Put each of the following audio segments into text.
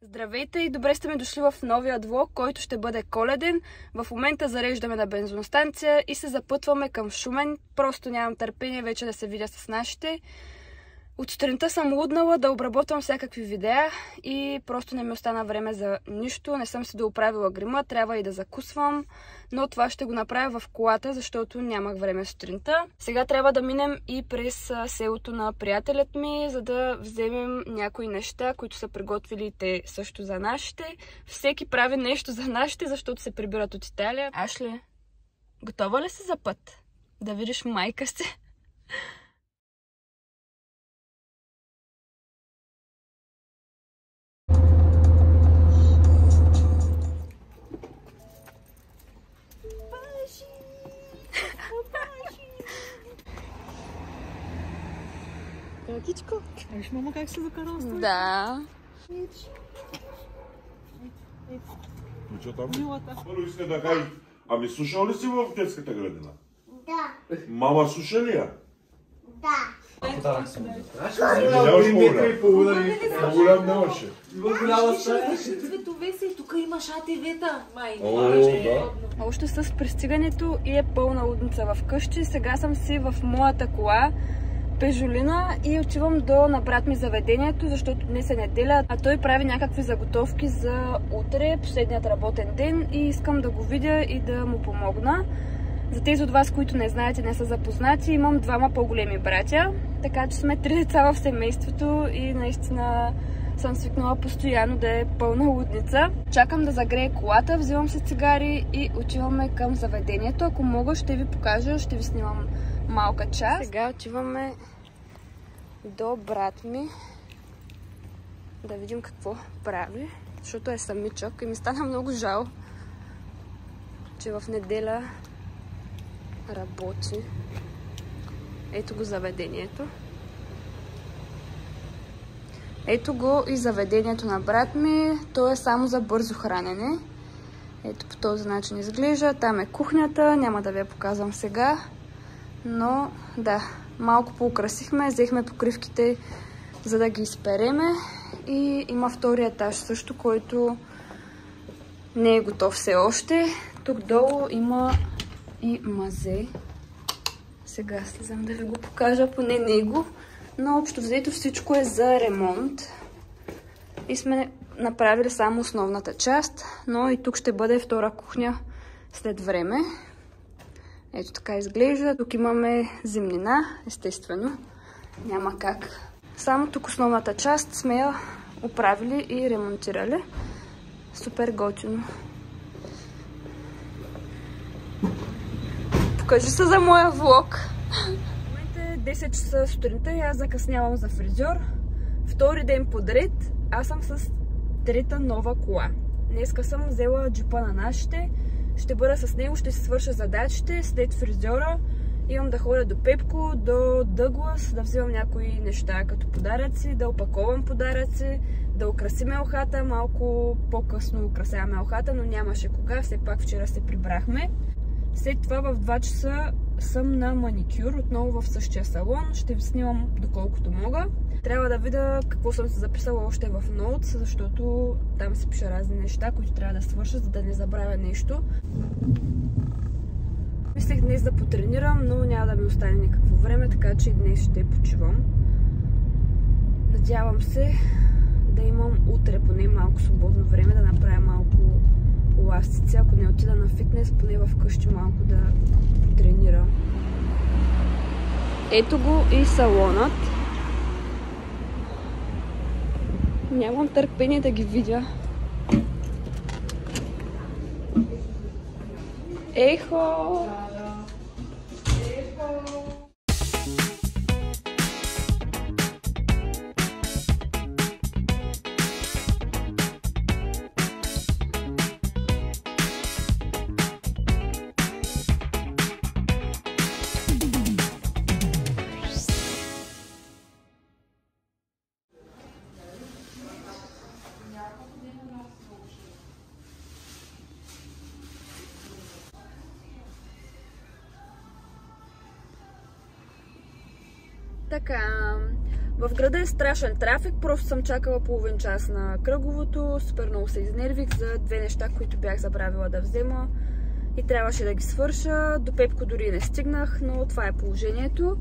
Здравейте и добре сте ми дошли в новия влог, който ще бъде коледен. В момента зареждаме на бензиностанция и се запътваме към Шумен. Просто нямам търпение вече да се видя с нашите. От сутринта съм луднала да обработвам всякакви видеа и просто не ми остана време за нищо. Не съм си дооправила грима, трябва и да закусвам, но това ще го направя в колата, защото нямах време сутринта. Сега трябва да минем и през селото на приятелят ми, за да вземем някои неща, които са приготвили те също за нашите. Всеки прави нещо за нашите, защото се прибират от Италия. Ашли, готова ли си за път? Да видиш майка си? Какичко, виж мама как се докарала с това? Да. И что там? Милата. Първо иска да кажа, ами слушал ли си в детската градина? Да. Мама слуша ли я? Да. Не видяваш по-голям нямаше. Цветове си, тук имаш АТВ-та, май. О, да. Още с пристигането и е пълна лудница в къщи. Сега съм си в моята кола Пежолина и отивам на брат ми заведението, защото днес е неделя, а той прави някакви заготовки за утре, последният работен ден, и искам да го видя и да му помогна. За тези от вас, които не знаете, не са запознати, имам двама по-големи братя, така че сме 3 деца в семейството и наистина съм свикнала постоянно да е пълна лудница. Чакам да загрее колата, взимам си цигари и отиваме към заведението. Ако мога, ще ви покажа, ще ви снимам малка част. Сега отиваме до брат ми да видим какво прави, защото е самичък и ми стана много жал, че в неделя работи. Ето го заведението. Ето го и заведението на брат ми. То е само за бързо хранене. Ето по този начин изглежда. Там е кухнята. Няма да ви я показвам сега. Но да, малко поукрасихме. Взехме покривките, за да ги изпереме. И има втори етаж също, който не е готов все още. Тук долу има и мазе. Сега слизам да ви го покажа, поне него. Но общо взето всичко е за ремонт. И сме направили само основната част. Но и тук ще бъде втора кухня след време. Ето така изглежда. Тук имаме зимнина, естествено. Няма как. Само тук основната част сме я оправили и ремонтирали. Супер готино. Покажи се за моя влог. В момента е 10 часа сутринта и аз закъснявам за фризьор. Втори ден подред аз съм с трета нова кола. Днеска съм взела джипа на нашите. Ще бъда с него, ще си свърша задачите. След фризьора имам да ходя до Пепко, до Дъглас, да взимам някои неща като подаръци, да опаковам подаръци, да украсим елхата. Малко по-късно украсяваме елхата, но нямаше кога. Все пак вчера се прибрахме. След това в 2 часа съм на маникюр, отново в същия салон. Ще ви снимам доколкото мога. Трябва да видя какво съм се записала още в ноутс, защото там се пише разни неща, които трябва да свърша, за да не забравя нещо. Мислех днес да потренирам, но няма да ми остане никакво време, така че и днес ще почивам. Надявам се да имам утре поне малко свободно време, да направя малко ластици. Ако не отида на фитнес, поне вкъщи малко да тренирам. Ето го и салонът. Нямам търпение да ги видя. Ехо! Така, В града е страшен трафик, просто съм чакала половин час на кръговото, супер много се изнервих за две неща, които бях забравила да взема и трябваше да ги свърша. До Пепко дори не стигнах, но това е положението.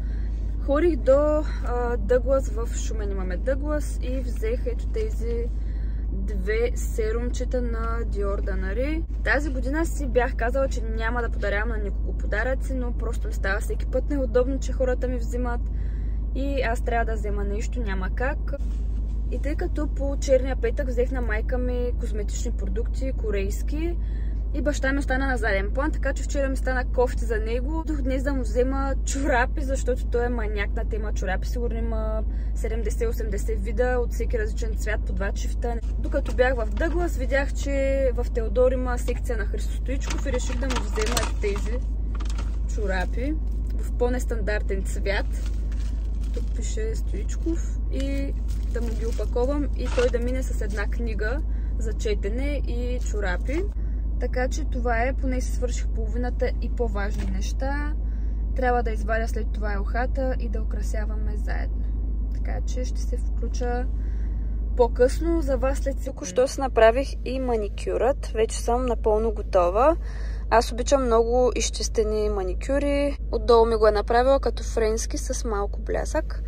Ходих до Дъглас, в Шумен имаме Дъглас и взех ето тези две серумчета на Dior Danari. Тази година си бях казала, че няма да подарявам на никого подаръци, но просто ми става всеки път неудобно, че хората ми взимат и аз трябва да взема нещо, няма как. И тъй като по черния петък взех на майка ми козметични продукти, корейски, и баща ми остана на заден план, така че вчера ми стана кофти за него. Днес да му взема чорапи, защото той е маняк на тема чорапи. Сигурно има 70-80 вида от всеки различен цвят по 2 чифта. Докато бях в Дъглас, видях, че в Теодор има секция на Христо Стоичков и реших да му взема тези чорапи в по-нестандартен цвят. Тук пише Стоичков и да му ги опаковам и той да мине с една книга за четене и чорапи. Така че това е, поне си свърших половината и по-важни неща. Трябва да извадя след това елхата и да украсяваме заедно. Така че ще се включа по-късно за вас след сега. Току-що си направих и маникюрът. Вече съм напълно готова. Аз обичам много изчистени маникюри. Отдолу ми го е направила като френски с малко блясък.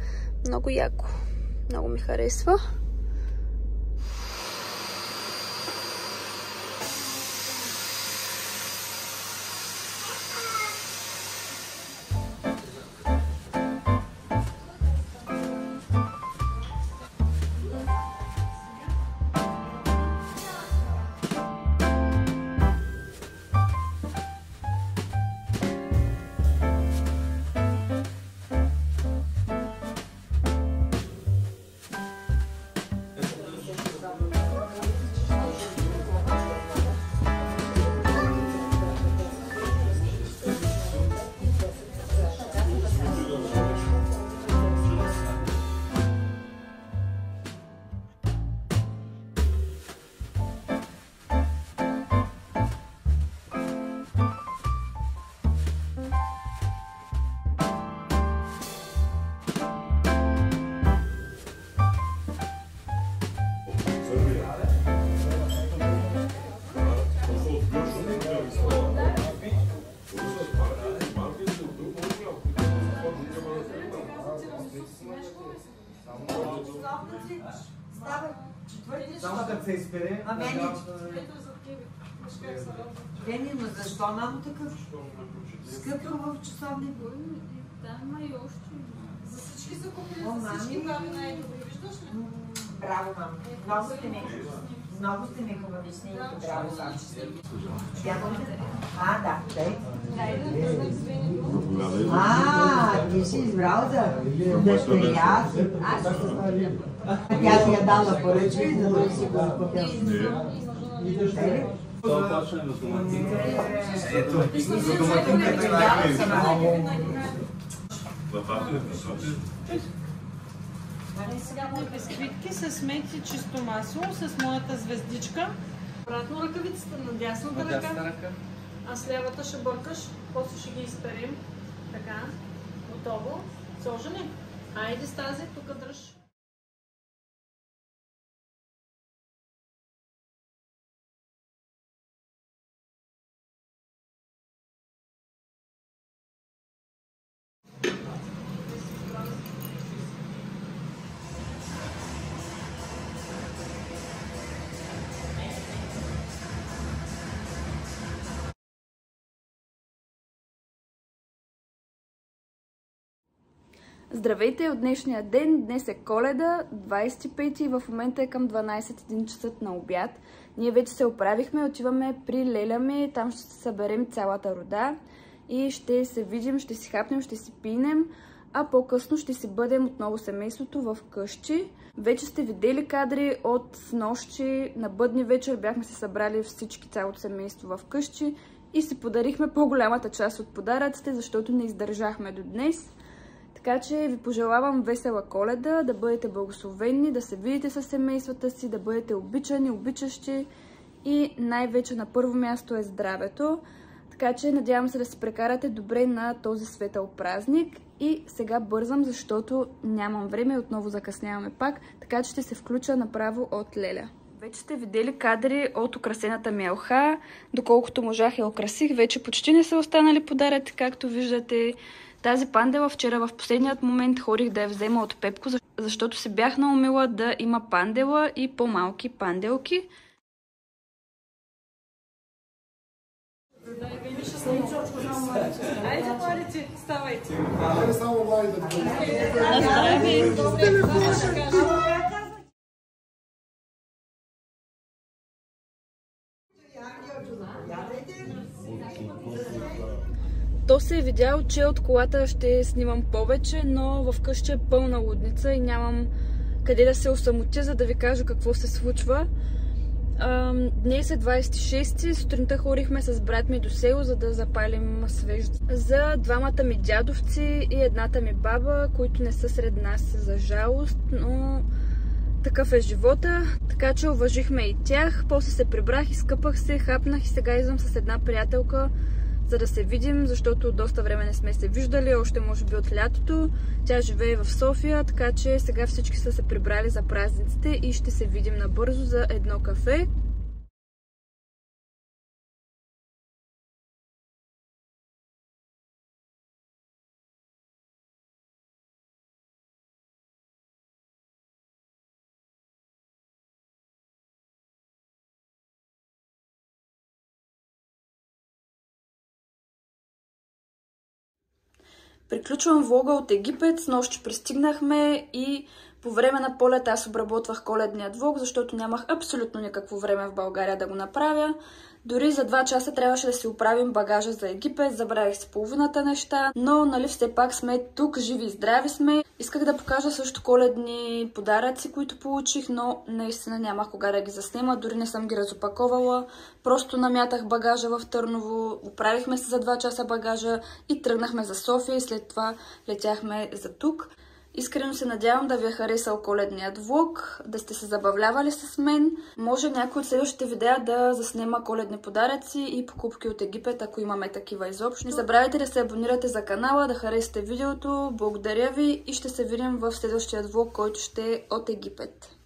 Много яко. Много ми харесва. Само като се изпере... Ами не, но защо мамо такъв? Скъпо в часовник. Да, ма и още. За всички са купили, за всички глави най-добри, виждаш ли? Браво, мамо. Много сте ми хубавични и браво, бабче. Да, дай. Ти си избрал да дъщеря. Тя си я дала поръчка и за да си го купя. Ето, за доматинката е Сега мои бисквитки с мед и чисто масло, с моята звездичка. Обратно ръкавицата на дясната ръка, а с лявата ще бъркаш, после ще ги изперим. Така, готово. Сложени? Айде с тази, тук дръж. Здравейте от днешния ден. Днес е Коледа, 25 и в момента е към 12:01 часа на обяд. Ние вече се оправихме, отиваме при леля ми, там ще се съберем цялата рода и ще се видим, ще си хапнем, ще си пинем, а по-късно ще си бъдем отново семейството в къщи. Вече сте видели кадри от снощи, на бъдни вечер бяхме се събрали всички, цялото семейство в къщи и си подарихме по-голямата част от подаръците, защото не издържахме до днес. Така че ви пожелавам весела Коледа, да бъдете благословени, да се видите със семействата си, да бъдете обичани, обичащи и най-вече на първо място е здравето. Така че надявам се да се прекарате добре на този светъл празник И сега бързам, защото нямам време и отново закъсняваме пак, така че ще се включа направо от Леля. Вече сте видели кадри от украсената ми елха. Доколкото можах я украсих. Вече почти не са останали подаръци, както виждате. Тази пандела вчера в последният момент ходих да я взема от Пепко, защото се бях наумила да има пандела и по-малки панделки. Айде, младите, ставайте. Айде само млади да То се е видял, че от колата ще снимам повече, но вкъщи е пълна лудница и нямам къде да се осамотя, за да ви кажа какво се случва. Днес е 26-ти, сутринта ходихме с брат ми до село, за да запалим свещ за двамата ми дядовци и едната ми баба, които не са сред нас, за жалост, но такъв е живота, така че уважихме и тях. После се прибрах, изкъпах се, хапнах и сега идвам с една приятелка, за да се видим, защото доста време не сме се виждали, още може би от лятото. Тя живее в София, така че сега всички са се прибрали за празниците и ще се видим набързо за едно кафе. Приключвам влога от Египет, снощи пристигнахме и по време на полета аз обработвах коледният влог, защото нямах абсолютно никакво време в България да го направя. Дори за 2 часа трябваше да си оправим багажа за Египет, забравих си половината неща, но нали все пак сме тук, живи и здрави сме. Исках да покажа също коледни подаръци, които получих, но наистина нямах кога да ги заснема, дори не съм ги разопаковала. Просто намятах багажа в Търново, оправихме се за 2 часа багажа и тръгнахме за София и след това летяхме за тук. Искрено се надявам да ви е харесал коледният влог, да сте се забавлявали с мен. Може някой от следващите видеа да заснема коледни подаръци и покупки от Египет, ако имаме такива изобщо. Не забравяйте да се абонирате за канала, да харесате видеото. Благодаря ви и ще се видим в следващия влог, който ще е от Египет.